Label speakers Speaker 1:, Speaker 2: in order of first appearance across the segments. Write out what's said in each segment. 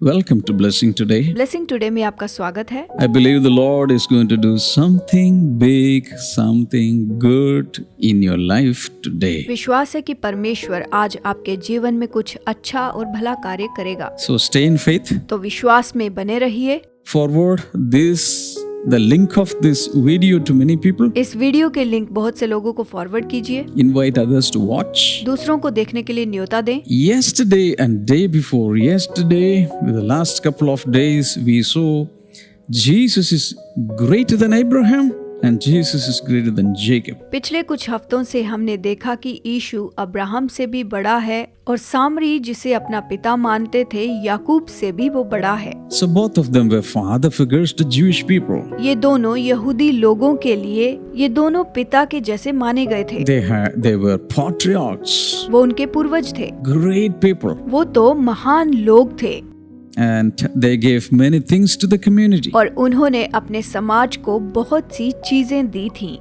Speaker 1: Welcome to Blessing Today.
Speaker 2: Blessing today में आपका स्वागत है।
Speaker 1: I believe the Lord is going to do something big, something good in your life today.
Speaker 2: विश्वास है कि परमेश्वर आज आपके जीवन में कुछ अच्छा और भला कार्य करेगा।
Speaker 1: So stay in faith.
Speaker 2: तो विश्वास में बने रहिए।
Speaker 1: Forward the link of this video to many people.
Speaker 2: इस वीडियो के लिंक बहुत से लोगों को फॉरवर्ड कीजिए।
Speaker 1: Invite others to watch.
Speaker 2: दूसरों को देखने के लिए न्योता दें।
Speaker 1: Yesterday and day before yesterday, with the last couple of days, we saw Jesus is greater than Abraham. And Jesus is greater than Jacob.
Speaker 2: पिछले कुछ हफ्तों से हमने देखा कि यीशु अब्राहम से भी बड़ा है और सामरी जिसे अपना पिता मानते थे याकूब से भी वो बड़ा है।
Speaker 1: So both of them were father figures to Jewish people.
Speaker 2: ये दोनों यहूदी लोगों के लिए ये दोनों पिता के जैसे माने गए थे।
Speaker 1: They were patriarchs.
Speaker 2: वो उनके पूर्वज थे।
Speaker 1: Great people.
Speaker 2: वो तो महान लोग थे।
Speaker 1: And they gave many things to the community.
Speaker 2: और उन्होंने अपने समाज को बहुत सी चीजें दी थीं।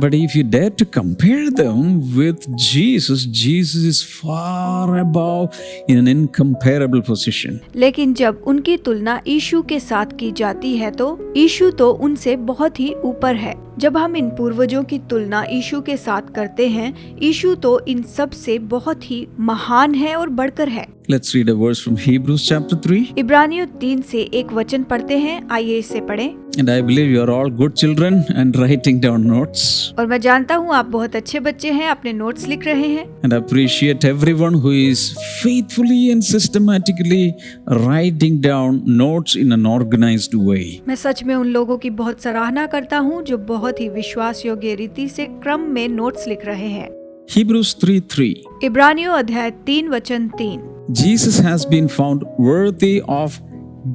Speaker 1: But if you dare to compare them with Jesus, Jesus is far above in an incomparable position.
Speaker 2: लेकिन जब उनकी तुलना यीशु के साथ की जाती है तो यीशु तो उनसे बहुत ही ऊपर है। जब हम इन पूर्वजों की तुलना यीशु के साथ करते हैं, यीशु तो इन सब से बहुत ही महान है और बढ़कर है।
Speaker 1: Let's read a verse from Hebrews chapter 3.
Speaker 2: इब्रानियों 3 से एक वचन पढ़ते हैं। आइए इसे पढ़ें।
Speaker 1: And I believe you are all good children and writing down notes.
Speaker 2: और मैं जानता हूँ आप बहुत अच्छे बच्चे हैं, अपने नोट्स लिख रहे हैं।
Speaker 1: And I appreciate everyone who is faithfully and systematically writing down notes in an organized way.
Speaker 2: मैं सच में उन लोगों की बहुत सराहना करता हूँ जो बहुत ही विश्वास योग्य रीति से क्रम में नोट्स लिख रहे हैं।
Speaker 1: Hebrews 3:3.
Speaker 2: इब्रानियों अध्याय 3 वचन 3।
Speaker 1: Jesus has been found worthy of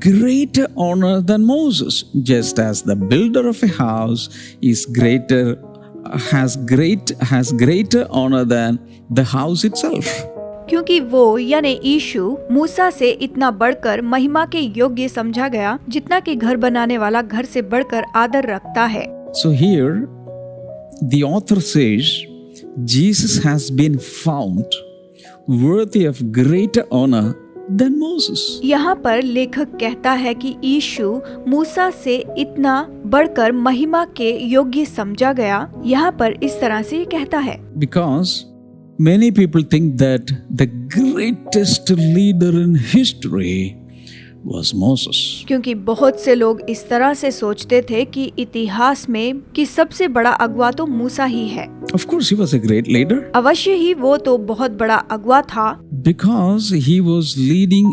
Speaker 1: greater honor than Moses, just as the builder of a house has greater honor than the house itself.
Speaker 2: क्योंकि वो यानी यीशु मूसा से इतना बढ़कर महिमा के योग्य समझा गया जितना कि घर बनाने वाला घर से बढ़कर आदर रखता है।
Speaker 1: So here the author says Jesus has been found worthy of greater honor than Moses.
Speaker 2: यहाँ पर लेखक कहता है कि यीशु मूसा से इतना बढ़कर महिमा के योग्य समझा गया। यहाँ पर इस तरह से कहता है
Speaker 1: Because many people think that the greatest leader in history was Moses.
Speaker 2: क्योंकि बहुत से लोग इस तरह से सोचते थे कि इतिहास में कि सबसे बड़ा अगुवा तो मूसा ही है।
Speaker 1: Of course he was a great leader.
Speaker 2: अवश्य ही वो तो बहुत बड़ा अगुवा था।
Speaker 1: Because he was leading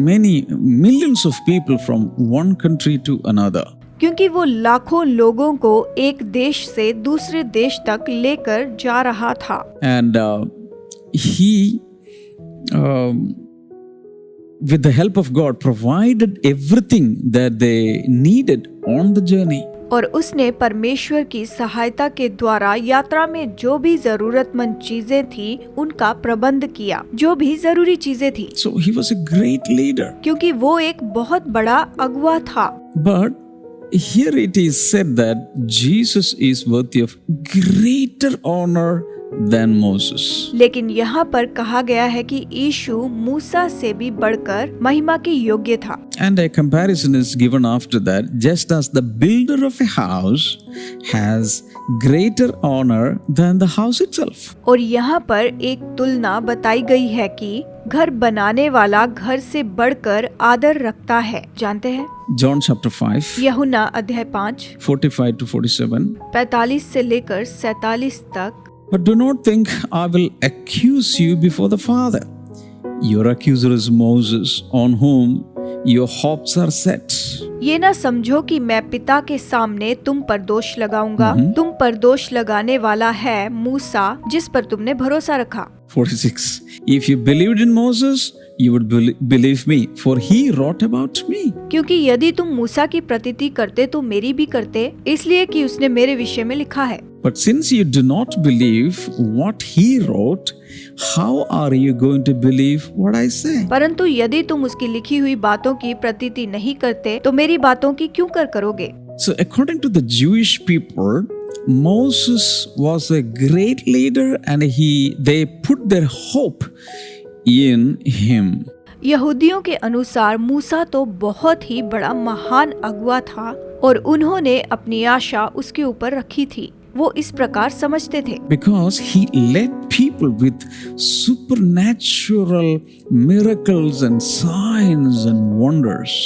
Speaker 1: many millions of people from one country to another.
Speaker 2: क्योंकि वो लाखों लोगों को एक देश से दूसरे देश तक लेकर जा रहा था।
Speaker 1: And he with the help of God provided everything that they needed on the journey.
Speaker 2: और उसने परमेश्वर की सहायता के द्वारा यात्रा में जो भी जरूरतमंद चीजें थी उनका प्रबंध किया, जो भी जरूरी चीजें थी।
Speaker 1: So he was a great leader.
Speaker 2: क्योंकि वो एक बहुत बड़ा अगुवा था।
Speaker 1: But here it is said that Jesus is worthy of greater honor than Moses.
Speaker 2: लेकिन यहाँ पर कहा गया है कि यीशु मूसा से भी बढ़कर महिमा के योग्य था।
Speaker 1: And a comparison is given after that, just as the builder of a house has greater honor than the house itself.
Speaker 2: और यहाँ पर एक तुलना बताई गई है कि घर बनाने वाला घर से बढ़कर आदर रखता है। जानते हैं?
Speaker 1: John chapter 5,
Speaker 2: यूहन्ना अध्याय 5
Speaker 1: 45 to 47.
Speaker 2: 45 से लेकर 47 तक।
Speaker 1: But do not think I will accuse you before the Father. Your accuser is Moses, on whom your hopes are set.
Speaker 2: ये ना समझो कि मैं पिता के सामने तुम पर दोष लगाऊंगा। तुम पर दोष लगाने वाला है मूसा, जिस पर तुमने भरोसा रखा।
Speaker 1: 46. If you believed in Moses, you would believe me, for he wrote about me.
Speaker 2: क्योंकि यदि तुम मूसा की प्रतीति करते तो मेरी भी करते, इसलिए कि उसने मेरे विषय में लिखा है।
Speaker 1: But since you do not believe what he wrote, how are you going to believe what I say?
Speaker 2: परंतु यदि तुम उसकी लिखी हुई बातों की प्रतीति नहीं करते तो मेरी बातों की क्यों करोगे?
Speaker 1: So according to the Jewish people, Moses was a great leader and they put their hope in him.
Speaker 2: यहूदियों के अनुसार मूसा तो बहुत ही बड़ा महान अगुवा था और उन्होंने अपनी आशा उसके ऊपर रखी थी। वो इस प्रकार समझते थे।
Speaker 1: Because he led people with supernatural miracles and signs and wonders.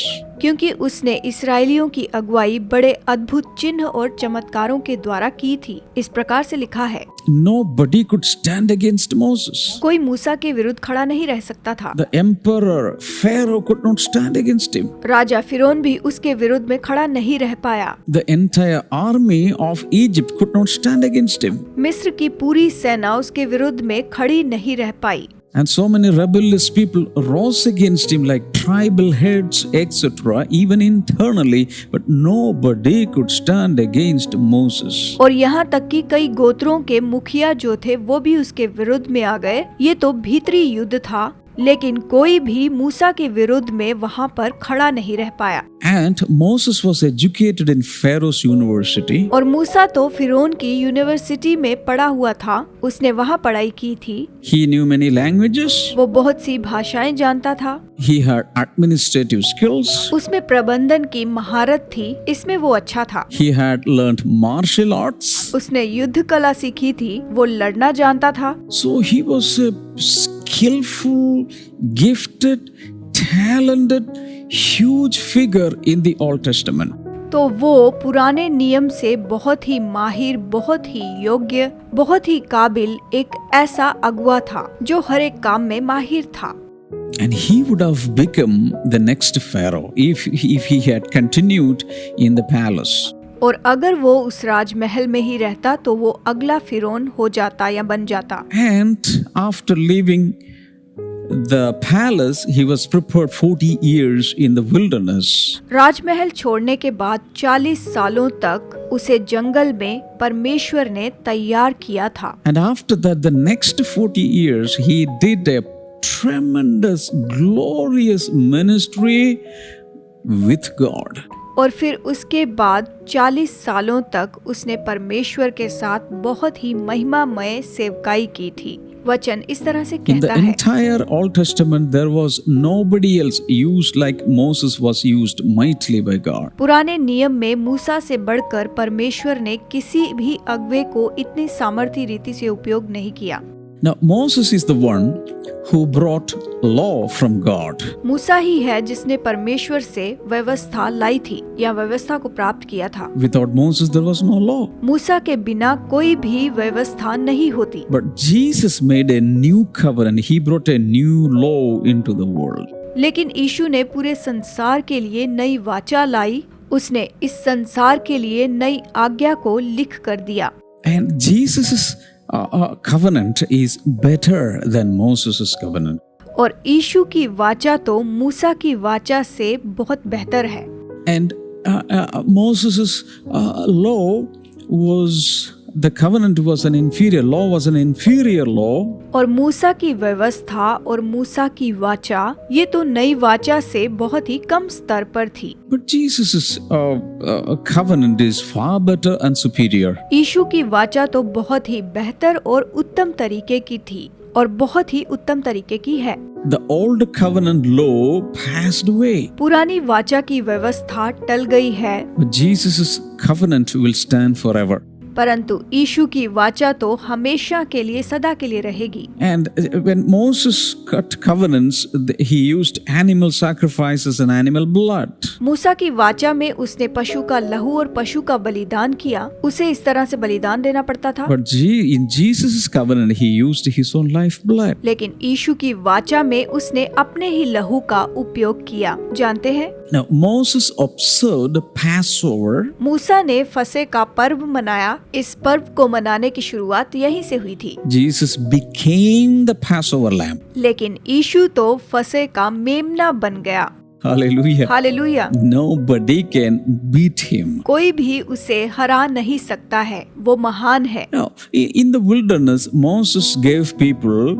Speaker 2: क्योंकि उसने इसराइलियों की अगुवाई बड़े अद्भुत चिन्ह और चमत्कारों के द्वारा की थी। इस प्रकार से लिखा है,
Speaker 1: Nobody could stand against Moses.
Speaker 2: कोई मूसा के विरुद्ध खड़ा नहीं रह सकता था।
Speaker 1: The emperor Pharaoh could not stand against him.
Speaker 2: राजा फिरौन भी उसके विरुद्ध में खड़ा नहीं रह पाया।
Speaker 1: The entire army of Egypt could not stand against him.
Speaker 2: मिस्र की पूरी सेना उसके विरुद्ध में खड़ी नहीं रह पाई।
Speaker 1: And so many rebellious people rose against him like tribal heads, etc., even internally, but nobody could stand against Moses.
Speaker 2: और यहाँ तक कि कई गोत्रों के मुखिया जो थे वो भी उसके विरुद्ध में आ गए। ये तो भीतरी युद्ध था, लेकिन कोई भी मूसा के विरुद्ध में वहाँ पर खड़ा नहीं रह पाया।
Speaker 1: And Moses was educated in Pharaoh's university.
Speaker 2: और मूसा तो फिरौन की यूनिवर्सिटी में पढ़ा हुआ था, उसने वहाँ पढ़ाई की थी।
Speaker 1: He knew many languages.
Speaker 2: वो बहुत सी भाषाएं जानता था।
Speaker 1: He had administrative skills.
Speaker 2: उसमें प्रबंधन की महारत थी, इसमें वो अच्छा था।
Speaker 1: He had learned martial arts.
Speaker 2: उसने युद्ध कला सीखी थी, वो लड़ना जानता था।
Speaker 1: So he was a skillful, gifted, talented, huge figure in the Old Testament.
Speaker 2: तो वो पुराने नियम से बहुत ही माहिर, बहुत ही योग्य, बहुत ही काबिल एक ऐसा अगुवा था जो हर एक काम में माहिर था।
Speaker 1: And he would have become the next Pharaoh if he had continued in the palace.
Speaker 2: और अगर वो उस राजमहल में ही रहता तो वो अगला फिरौन हो जाता या बन जाता।
Speaker 1: And after leaving the palace, he was prepared 40 years in the wilderness.
Speaker 2: राजमहल छोड़ने के बाद 40 सालों तक उसे जंगल में परमेश्वर ने तैयार किया था।
Speaker 1: And after that, the next 40 years, he did a tremendous, glorious ministry with God.
Speaker 2: और फिर उसके बाद 40 सालों तक उसने परमेश्वर के साथ बहुत ही महिमामय सेवकाई की थी। वचन इस तरह से
Speaker 1: In the
Speaker 2: कहता है,
Speaker 1: entire Old Testament, there was nobody else used like Moses was used mightily by God.
Speaker 2: पुराने नियम में मूसा से बढ़कर परमेश्वर ने किसी भी अगुवे को इतनी सामर्थी रीति से उपयोग नहीं किया।
Speaker 1: Now, Moses is the one who brought law from God.
Speaker 2: मूसा ही है जिसने परमेश्वर से व्यवस्था लाई थी या व्यवस्था को प्राप्त किया था।
Speaker 1: Without Moses, there was no law.
Speaker 2: मूसा के बिना कोई भी व्यवस्था नहीं होती।
Speaker 1: But Jesus made a new covenant. He brought a new law into the world.
Speaker 2: लेकिन यीशु ने पूरे संसार के लिए नई वाचा लाई। उसने इस संसार के लिए नई आज्ञा को लिख कर दिया।
Speaker 1: And Jesus' covenant is better than Moses' covenant.
Speaker 2: और यीशु की वाचा तो मूसा की वाचा से बहुत बेहतर है।
Speaker 1: And Moses' law was, the covenant was an inferior law, was an inferior law.
Speaker 2: और मूसा की व्यवस्था और मूसा की वाचा ये तो नई वाचा से बहुत ही कम स्तर पर थी।
Speaker 1: But Jesus' covenant is far better and superior.
Speaker 2: यीशु की वाचा तो बहुत ही बेहतर और उत्तम तरीके की थी और बहुत ही उत्तम तरीके की है।
Speaker 1: The old covenant law passed away.
Speaker 2: पुरानी वाचा की व्यवस्था टल गई है,
Speaker 1: But Jesus' covenant will stand forever.
Speaker 2: परंतु यीशु की वाचा तो हमेशा के लिए सदा के लिए रहेगी।
Speaker 1: And when Moses cut covenants, he used animal sacrifices and animal blood.
Speaker 2: मूसा की वाचा में उसने पशु का लहू और पशु का बलिदान किया, उसे इस तरह से बलिदान देना पड़ता था।
Speaker 1: But in Jesus' covenant, he used his own life blood.
Speaker 2: लेकिन यीशु की वाचा में उसने अपने ही लहू का उपयोग किया। जानते हैं,
Speaker 1: Now, Moses observed Passover.
Speaker 2: मूसा ने फसह का पर्व मनाया। इस पर्व को मनाने की शुरुआत यहीं से हुई थी।
Speaker 1: Jesus became the Passover lamb.
Speaker 2: लेकिन यीशु तो फसह का मेमना बन गया।
Speaker 1: Hallelujah.
Speaker 2: Hallelujah.
Speaker 1: Nobody can beat him.
Speaker 2: कोई भी उसे हरा नहीं सकता है, वो महान है।
Speaker 1: Now, in the wilderness, Moses gave people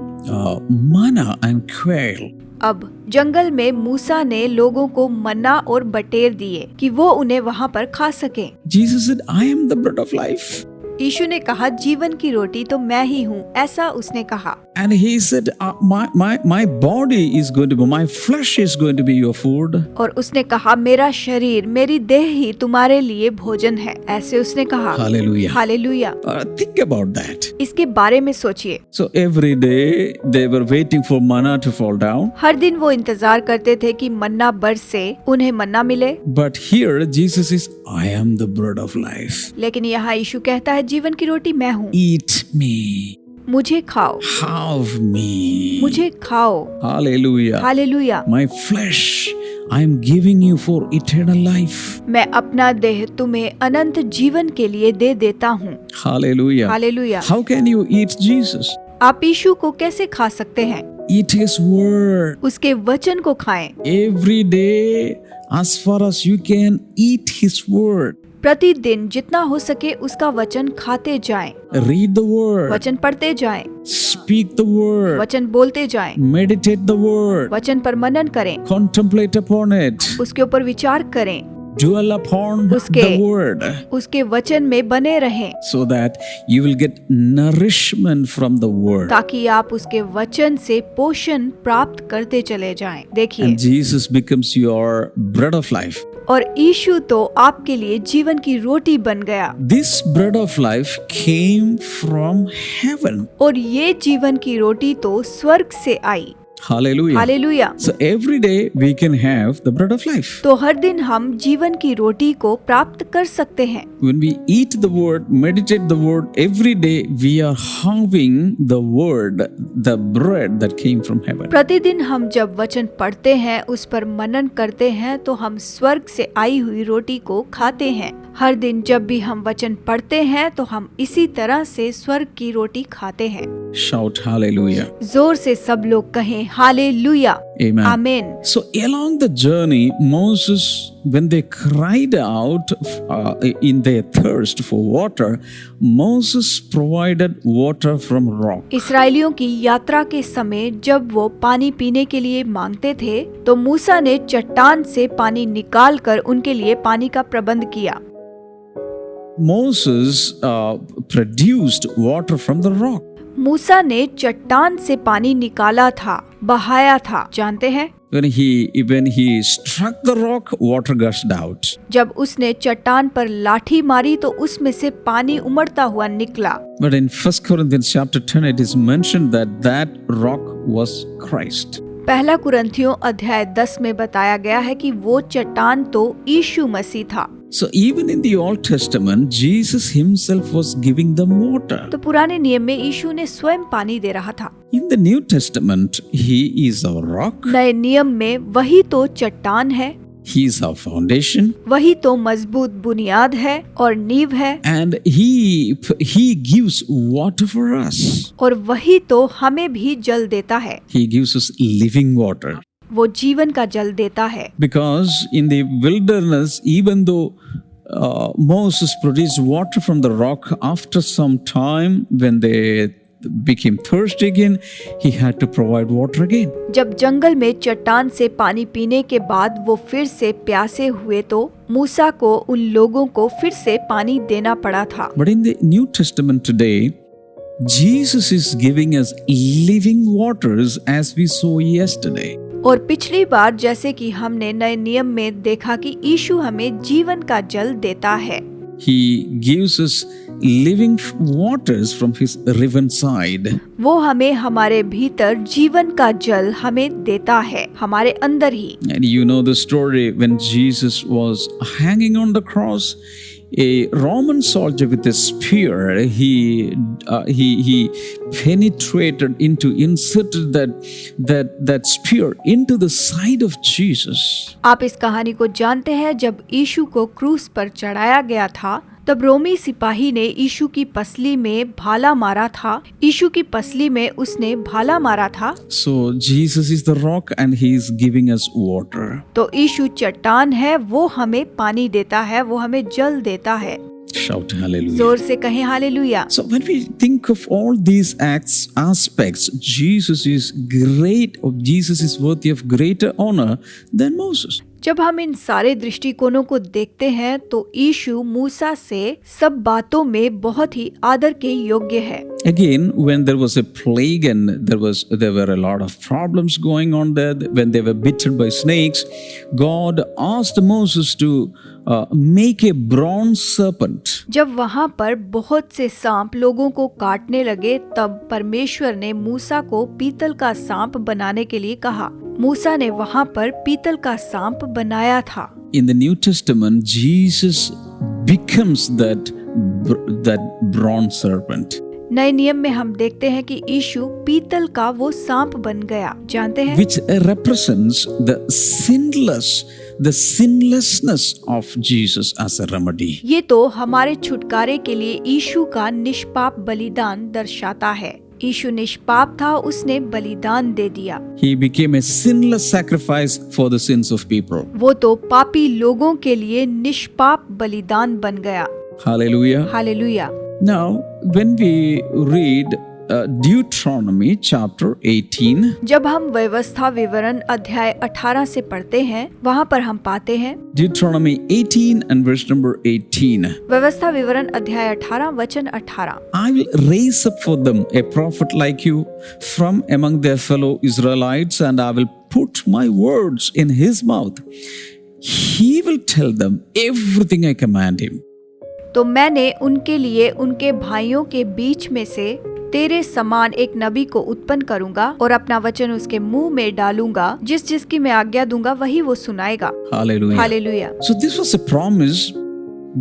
Speaker 1: manna and quail.
Speaker 2: अब जंगल में मूसा ने लोगों को मन्ना और बटेर दिए कि वो उन्हें वहाँ पर खा सके।
Speaker 1: Jesus said, I am the bread of life.
Speaker 2: यीशु ने कहा जीवन की रोटी तो मैं ही हूँ, ऐसा उसने कहा।
Speaker 1: And he said, my body is going to be, my flesh is going to be your food.
Speaker 2: और उसने कहा मेरा शरीर, मेरी देह ही तुम्हारे लिए भोजन है, ऐसे उसने कहा।
Speaker 1: Hallelujah.
Speaker 2: Hallelujah.
Speaker 1: Think about that.
Speaker 2: इसके बारे में सोचिए।
Speaker 1: So every day they were waiting for manna to fall down.
Speaker 2: हर दिन वो इंतजार करते थे कि मन्ना बरसे, उन्हें मन्ना मिले।
Speaker 1: But here Jesus is, I am the bread of life.
Speaker 2: लेकिन यहाँ यीशु कहता है जीवन की रोटी मैं हूँ,
Speaker 1: Eat me.
Speaker 2: मुझे खाओ,
Speaker 1: Have me.
Speaker 2: मुझे खाओ।
Speaker 1: Hallelujah.
Speaker 2: Hallelujah.
Speaker 1: My flesh, I am giving you for eternal life.
Speaker 2: मैं अपना देह तुम्हें अनंत जीवन के लिए दे देता हूँ।
Speaker 1: Hallelujah.
Speaker 2: Hallelujah.
Speaker 1: How can you eat Jesus?
Speaker 2: आप यीशु को कैसे खा सकते हैं?
Speaker 1: Eat his word.
Speaker 2: उसके वचन को खाएं।
Speaker 1: Every day, as far as you can, eat his word.
Speaker 2: प्रतिदिन जितना हो सके उसका वचन खाते जाएं,
Speaker 1: Read the word.
Speaker 2: वचन पढ़ते जाएं,
Speaker 1: Speak the word.
Speaker 2: वचन बोलते जाएं,
Speaker 1: Meditate the word.
Speaker 2: वचन पर मनन करें,
Speaker 1: Contemplate upon it.
Speaker 2: उसके ऊपर विचार करें,
Speaker 1: Dwell upon
Speaker 2: उसके
Speaker 1: the word,
Speaker 2: उसके वचन में बने रहें,
Speaker 1: so that you will get nourishment from the word.
Speaker 2: ताकि आप उसके वचन से पोषण प्राप्त करते चले जाएं। देखिए,
Speaker 1: And Jesus becomes your bread of life.
Speaker 2: और यीशु तो आपके लिए जीवन की रोटी बन गया,
Speaker 1: This bread of life came from heaven.
Speaker 2: और ये जीवन की रोटी तो स्वर्ग से आई।
Speaker 1: Hallelujah.
Speaker 2: Hallelujah.
Speaker 1: So every day we can have the bread of life.
Speaker 2: तो हर दिन हम जीवन की रोटी को प्राप्त कर सकते हैं।
Speaker 1: When we eat the word, meditate the word, every day we are having the word, the bread that came from heaven.
Speaker 2: प्रतिदिन हम जब वचन पढ़ते हैं, उस पर मनन करते हैं, तो हम स्वर्ग से आई हुई रोटी को खाते हैं। हर दिन जब भी हम वचन पढ़ते हैं तो हम इसी तरह से स्वर्ग की रोटी खाते हैं।
Speaker 1: Shout hallelujah.
Speaker 2: जोर से सब लोग कहें हालेलुया।
Speaker 1: Amen.
Speaker 2: आमीन।
Speaker 1: So along the journey, Moses, when they cried out in their thirst for water, Moses provided water from rock.
Speaker 2: इस्राएलियों की यात्रा के समय जब वो पानी पीने के लिए मांगते थे, तो मूसा ने चट्टान से पानी निकालकर उनके लिए पानी का प्रबंध किया।
Speaker 1: Moses produced water from the rock.
Speaker 2: मूसा ने चट्टान से पानी निकाला था, बहाया था, जानते हैं?
Speaker 1: When he struck the rock, water gushed out.
Speaker 2: जब उसने चट्टान पर लाठी मारी तो उसमें से पानी उमड़ता हुआ निकला।
Speaker 1: But in 1 Corinthians chapter 10, it is mentioned that rock was Christ.
Speaker 2: पहला कुरिन्थियों अध्याय 10 में बताया गया है कि वो चट्टान तो यीशु मसीह था।
Speaker 1: So even in the Old Testament, Jesus himself was giving them water.
Speaker 2: तो पुराने नियम में यीशु ने स्वयं पानी दे रहा था।
Speaker 1: In the New Testament, he is our rock.
Speaker 2: नए नियम में वही तो चट्टान है,
Speaker 1: He is our foundation.
Speaker 2: वही तो मजबूत बुनियाद है और नींव है,
Speaker 1: And he gives water for us.
Speaker 2: और वही तो hमें भी जल देता है।
Speaker 1: He gives us living water.
Speaker 2: वो जीवन का जल देता है।
Speaker 1: Because in the wilderness, even though Moses produced water from the rock, after some time when they became thirsty again, he had to provide water again.
Speaker 2: जब जंगल में चट्टान से पानी पीने के बाद वो फिर से प्यासे हुए तो मूसा को उन लोगों को फिर से पानी देना पड़ा था।
Speaker 1: But in the New Testament today, Jesus is giving us living waters as we saw yesterday.
Speaker 2: और पिछली बार जैसे कि हमने नए नियम में देखा कि यीशु हमें जीवन का जल देता है।
Speaker 1: He gives us living waters from his riven side.
Speaker 2: वो हमें हमारे भीतर जीवन का जल हमें देता है, हमारे अंदर ही।
Speaker 1: And you know the story when Jesus was hanging on the cross. A Roman soldier with a spear, he inserted that spear into the side of Jesus.
Speaker 2: आप इस कहानी को जानते हैं, जब यीशु को क्रूस पर चढ़ाया गया था तब रोमी सिपाही ने यीशु की पसली में भाला मारा था। यीशु की पसली में उसने भाला मारा था।
Speaker 1: So Jesus is the rock and he is giving us water.
Speaker 2: तो यीशु चट्टान है, वो हमें पानी देता है, वो हमें जल देता है।
Speaker 1: Shout hallelujah.
Speaker 2: जोर से कहें hallelujah.
Speaker 1: So when we think of all these aspects, Jesus is great, or Jesus is worthy of greater honor than Moses.
Speaker 2: जब हम इन सारे दृष्टिकोणों को देखते हैं तो यीशु मूसा से सब बातों में बहुत ही आदर के योग्य है।
Speaker 1: Again, when there was a plague and there were a lot of problems going on there, when they were bitten by snakes, God asked Moses to make a bronze serpent.
Speaker 2: जब वहाँ पर बहुत से सांप लोगों को काटने लगे तब परमेश्वर ने मूसा को पीतल का सांप बनाने के लिए कहा। मूसा ने वहाँ पर पीतल का सांप बनाया था।
Speaker 1: In the New Testament, Jesus becomes that bronze serpent.
Speaker 2: नए नियम में हम देखते हैं कि यीशु पीतल का वो सांप बन गया। जानते हैं?
Speaker 1: Which represents the sinlessness of Jesus as a remedy.
Speaker 2: ये तो हमारे छुटकारे के लिए यीशु का निष्पाप बलिदान दर्शाता है। यीशु निष्पाप था, उसने बलिदान दे दिया।
Speaker 1: He became a sinless sacrifice for the sins of people.
Speaker 2: वो तो पापी लोगों के लिए निष्पाप बलिदान बन गया।
Speaker 1: Hallelujah.
Speaker 2: Hallelujah.
Speaker 1: Now, when we read Deuteronomy chapter 18,
Speaker 2: जब हम व्यवस्था विवरण अध्याय 18 से पढ़ते हैं, वहाँ पर हम पाते हैं
Speaker 1: Deuteronomy 18 and verse number 18.
Speaker 2: व्यवस्था विवरण अध्याय 18 वचन 18।
Speaker 1: I will raise up for them a prophet like you from among their fellow Israelites, and I will put my words in his mouth. He will tell them everything I command him.
Speaker 2: तो मैंने उनके लिए उनके भाइयों के बीच में से तेरे समान एक नबी को उत्पन्न करूंगा और अपना वचन उसके मुंह में डालूंगा, जिसकी मैं आज्ञा दूंगा वही वो सुनाएगा।
Speaker 1: Hallelujah.
Speaker 2: Hallelujah.
Speaker 1: So this was a promise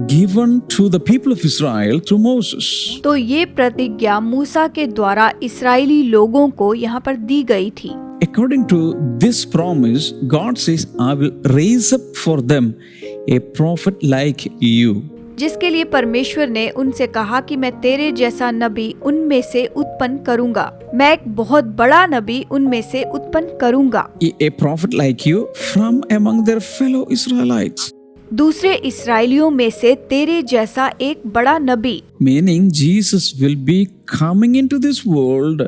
Speaker 1: given to the people of Israel through Moses.
Speaker 2: तो ये प्रतिज्ञा मूसा के द्वारा इस्राएली लोगों को यहाँ पर दी गई थी।
Speaker 1: According to this promise, God says, I will raise up for them a prophet like you.
Speaker 2: जिसके लिए परमेश्वर ने उनसे कहा कि मैं तेरे जैसा नबी उनमें से उत्पन्न करूंगा, मैं एक बहुत बड़ा नबी उनमें से उत्पन्न करूंगा।
Speaker 1: A prophet like you from among their fellow Israelites.
Speaker 2: दूसरे इस्राएलियों में से तेरे जैसा एक बड़ा नबी।
Speaker 1: Meaning Jesus will be coming into this world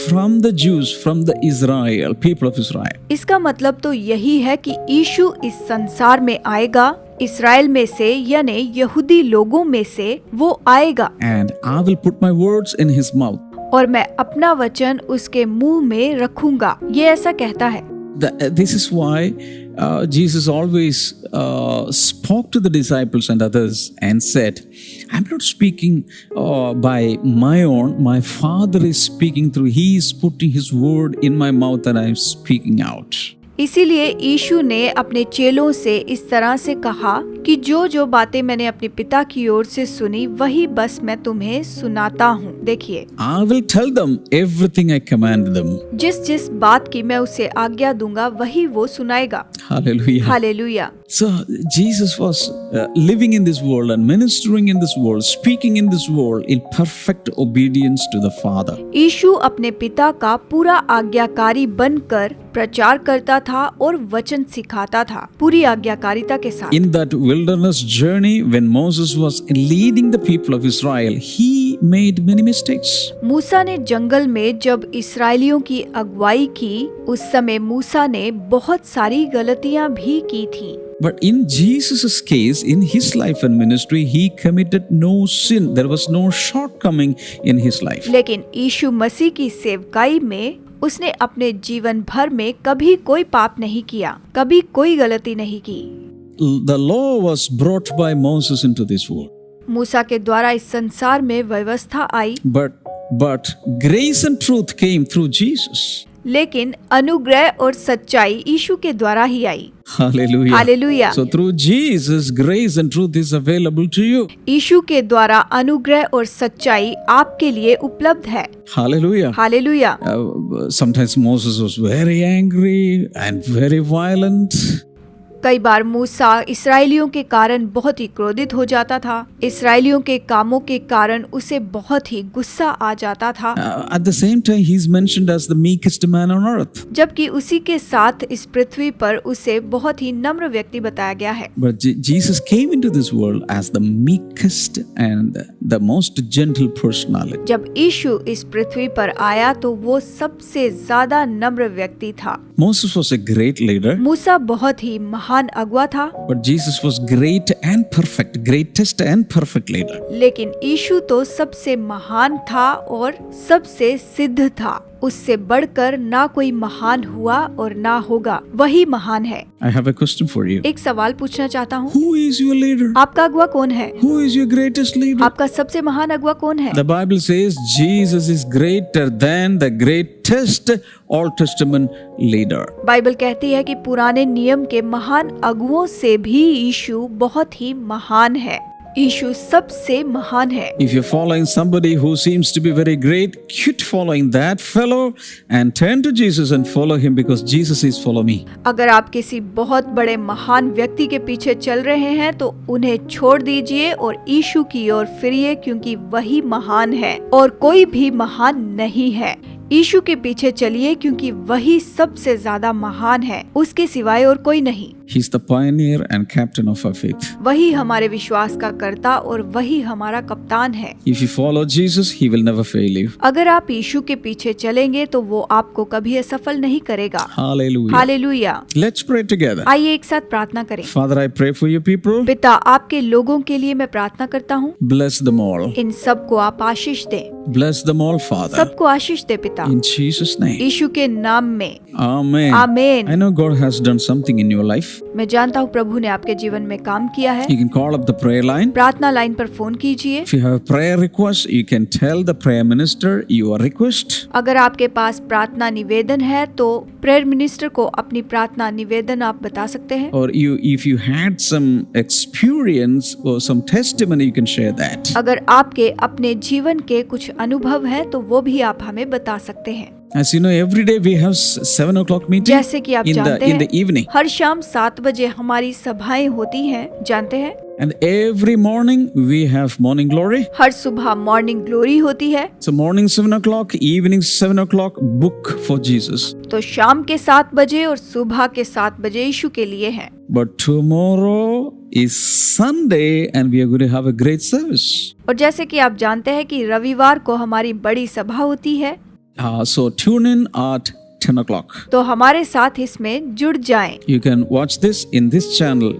Speaker 1: from the Jews, from the Israel, people of Israel.
Speaker 2: इसका मतलब तो यही है कि यीशु इस संसार में आएगा, इस्राएल में से यानी यहूदी लोगों में से वो आएगा।
Speaker 1: And I will put my words in his mouth.
Speaker 2: और मैं अपना वचन उसके मुंह में रखूंगा, ये ऐसा कहता है।
Speaker 1: This is why Jesus always spoke to the disciples and others and said, I'm not speaking by my own. My Father is speaking through. He is putting his word in my mouth and I am speaking out.
Speaker 2: इसीलिए यीशु ने अपने चेलों से इस तरह से कहा कि जो जो बातें मैंने अपने पिता की ओर से सुनी वही बस मैं तुम्हें सुनाता हूँ। देखिए,
Speaker 1: I will tell them everything I command them.
Speaker 2: जिस बात की मैं उसे आज्ञा दूंगा वही वो सुनाएगा।
Speaker 1: Hallelujah.
Speaker 2: Hallelujah.
Speaker 1: So Jesus was living in this world and ministering in this world, speaking in this world in perfect obedience to the Father.
Speaker 2: यीशु अपने पिता का पूरा आज्ञाकारी बनकर प्रचार करता था और वचन सिखाता था पूरी आज्ञाकारिता के साथ।
Speaker 1: In that wilderness journey, when Moses was leading the people of Israel, he made many mistakes.
Speaker 2: मूसा ने जंगल में जब इस्राएलियों की अगुवाई की, उस समय मूसा ने बहुत सारी गलतियां भी की थी।
Speaker 1: But in Jesus' case, in his life and ministry, he committed no sin. There was no shortcoming in his life.
Speaker 2: लेकिन यीशु मसीह की सेवकाई में उसने अपने जीवन भर में कभी कोई पाप नहीं किया, कभी कोई गलती नहीं की।
Speaker 1: The law was brought by Moses into this world.
Speaker 2: मूसा के द्वारा इस संसार में व्यवस्था आई,
Speaker 1: But grace and truth came through Jesus.
Speaker 2: लेकिन अनुग्रह और सच्चाई यीशु के द्वारा ही आई।
Speaker 1: Hallelujah.
Speaker 2: Hallelujah.
Speaker 1: So through Jesus, grace and truth is available to you.
Speaker 2: यीशु के द्वारा अनुग्रह और सच्चाई आपके लिए उपलब्ध है।
Speaker 1: Hallelujah.
Speaker 2: Hallelujah.
Speaker 1: Sometimes Moses was very angry and very violent.
Speaker 2: कई बार मूसा इस्राएलियों के कारण बहुत ही क्रोधित हो जाता था, इस्राएलियों के कामों के कारण उसे बहुत ही गुस्सा आ जाता था।
Speaker 1: At the same time, he is mentioned as the meekest man on earth.
Speaker 2: जबकि उसी के साथ इस पृथ्वी पर उसे बहुत ही नम्र व्यक्ति बताया गया है।
Speaker 1: But Jesus came into this world as the meekest and the most gentle personality.
Speaker 2: जब यीशु इस पृथ्वी पर आया तो वो सबसे ज्यादा नम्र व्यक्ति था।
Speaker 1: Moses was a great leader.
Speaker 2: मूसा बहुत ही महान महान अगुआ था,
Speaker 1: but Jesus was great and perfect, greatest and perfect leader.
Speaker 2: लेकिन यीशु तो सबसे महान था और सबसे सिद्ध था। उससे बढ़कर ना कोई महान हुआ और ना होगा, वही महान है।
Speaker 1: I have a question for you.
Speaker 2: एक सवाल पूछना चाहता हूँ,
Speaker 1: Who is your leader?
Speaker 2: आपका अगुआ कौन है?
Speaker 1: Who is your greatest leader?
Speaker 2: आपका सबसे महान अगुआ कौन है?
Speaker 1: The Bible says Jesus is greater than the greatest Old Testament leader.
Speaker 2: Bible कहती है कि पुराने नियम के महान अगुओं से भी यीशु बहुत ही महान है। यीशु सबसे महान है।
Speaker 1: If you're following somebody who seems to be very great, quit following that fellow and turn to Jesus and follow him because Jesus is follow me.
Speaker 2: अगर आप किसी बहुत बड़े महान व्यक्ति के पीछे चल रहे हैं तो उन्हें छोड़ दीजिए और यीशु की ओर फिरिए, क्योंकि वही महान है और कोई भी महान नहीं है। यीशु के पीछे चलिए क्योंकि वही सबसे ज्यादा महान है, उसके सिवाय और कोई नहीं।
Speaker 1: He's the pioneer and captain of our faith.
Speaker 2: वही हमारे विश्वास का कर्ता और वही हमारा कप्तान है।
Speaker 1: If you follow Jesus, he will never fail you.
Speaker 2: अगर आप यीशु के पीछे चलेंगे तो वो आपको कभी असफल नहीं करेगा।
Speaker 1: Hallelujah.
Speaker 2: Hallelujah.
Speaker 1: Let's pray together.
Speaker 2: आइए एक साथ प्रार्थना करें।
Speaker 1: Father, I pray for your people.
Speaker 2: पिता, आपके लोगों के लिए मैं प्रार्थना करता हूँ,
Speaker 1: Bless them all.
Speaker 2: इन सबको आप आशीष दें।
Speaker 1: Bless them all, Father.
Speaker 2: सबको आशीष दे पिता,
Speaker 1: In Jesus' name.
Speaker 2: यीशु के नाम में।
Speaker 1: Amen.
Speaker 2: आमीन।
Speaker 1: I know God has done something in your life.
Speaker 2: मैं जानता हूँ प्रभु ने आपके जीवन में काम किया है।
Speaker 1: You can call up the prayer line.
Speaker 2: प्रार्थना लाइन पर फोन कीजिए।
Speaker 1: If you have a prayer request, you can tell the prayer minister your request.
Speaker 2: अगर आपके पास प्रार्थना निवेदन है तो प्रेयर मिनिस्टर को अपनी प्रार्थना निवेदन आप बता सकते हैं।
Speaker 1: Or if you had some experience or some testimony, you can share that.
Speaker 2: अगर आपके अपने जीवन के कुछ अनुभव हैं तो वो भी आप हमें बता सकते हैं।
Speaker 1: As you know, every day we have 7 o'clock meeting
Speaker 2: जैसे कि आप जानते
Speaker 1: in the
Speaker 2: हैं,
Speaker 1: evening.
Speaker 2: हर शाम 7 बजे हमारी सभाएं होती हैं, जानते हैं।
Speaker 1: And every morning we have morning glory.
Speaker 2: हर सुबह मॉर्निंग ग्लोरी होती है।
Speaker 1: So morning 7 o'clock, evening 7 o'clock, book for Jesus.
Speaker 2: तो शाम के 7 बजे और सुबह के 7 बजे यीशु के लिए है।
Speaker 1: But tomorrow is Sunday and we are going to have a great service.
Speaker 2: और जैसे कि आप जानते हैं कि रविवार को हमारी बड़ी सभा होती है,
Speaker 1: So tune in at 10 o'clock.
Speaker 2: तो हमारे साथ इसमें जुड़ जाएं।
Speaker 1: You can watch this in this channel,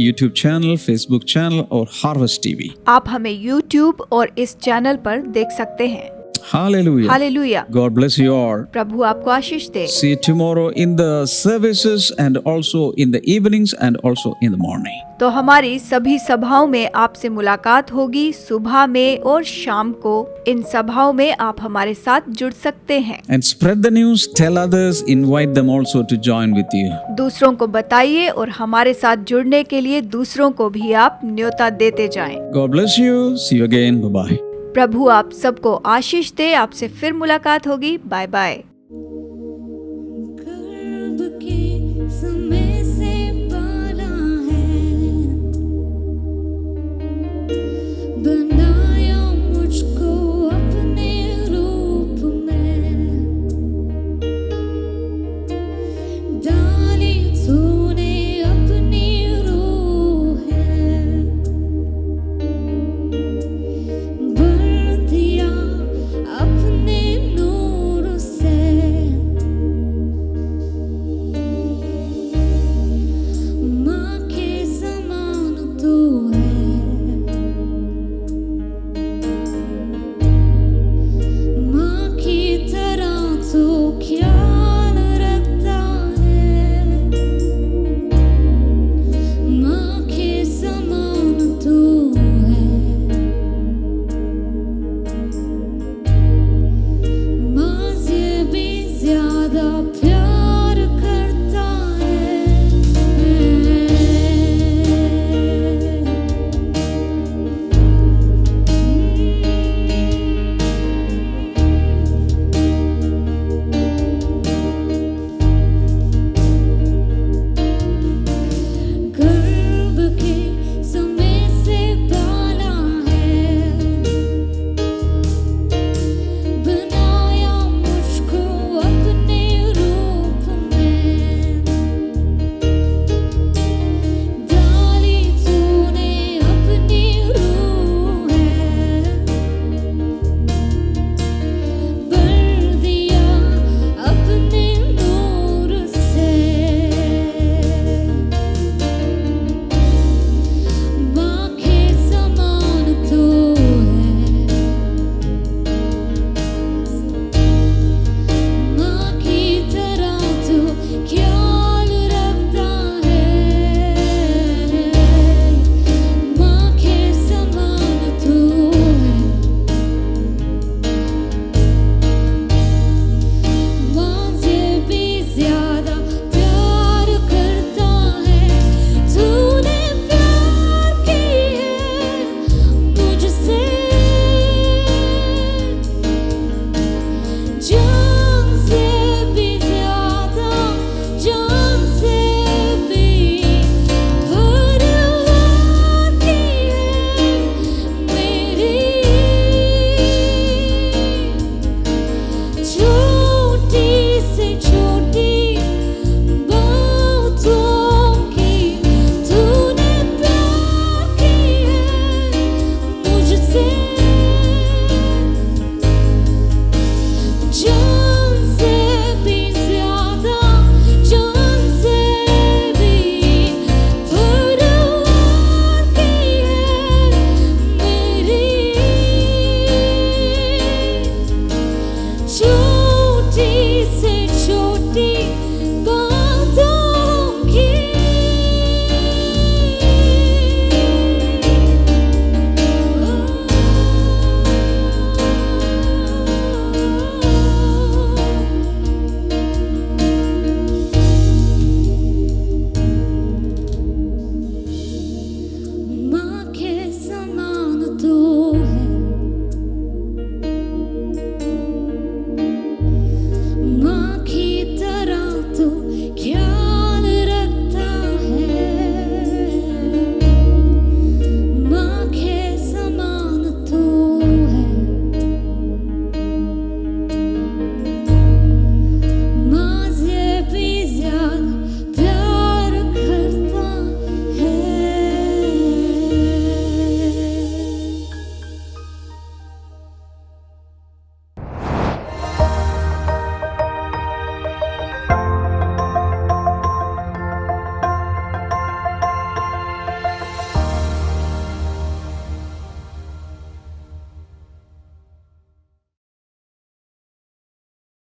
Speaker 1: YouTube channel, Facebook channel or Harvest TV.
Speaker 2: आप हमें YouTube और इस चैनल पर देख सकते हैं।
Speaker 1: Hallelujah.
Speaker 2: Hallelujah.
Speaker 1: God bless you all.
Speaker 2: प्रभु आपको आशीष दे।
Speaker 1: See you tomorrow in the services and also in the evenings and also in the morning.
Speaker 2: तो हमारी सभी सभाओं में आपसे मुलाकात होगी, सुबह में और शाम को। इन सभाओं में आप हमारे साथ जुड़ सकते हैं।
Speaker 1: And spread the news, tell others, invite them also to join with you.
Speaker 2: दूसरों को बताइए और हमारे साथ जुड़ने के लिए दूसरों को भी आप न्योता देते जाएं।
Speaker 1: God bless you. See you again. Bye-bye.
Speaker 2: प्रभु आप सबको आशीष दे। आपसे फिर मुलाकात होगी। Bye bye.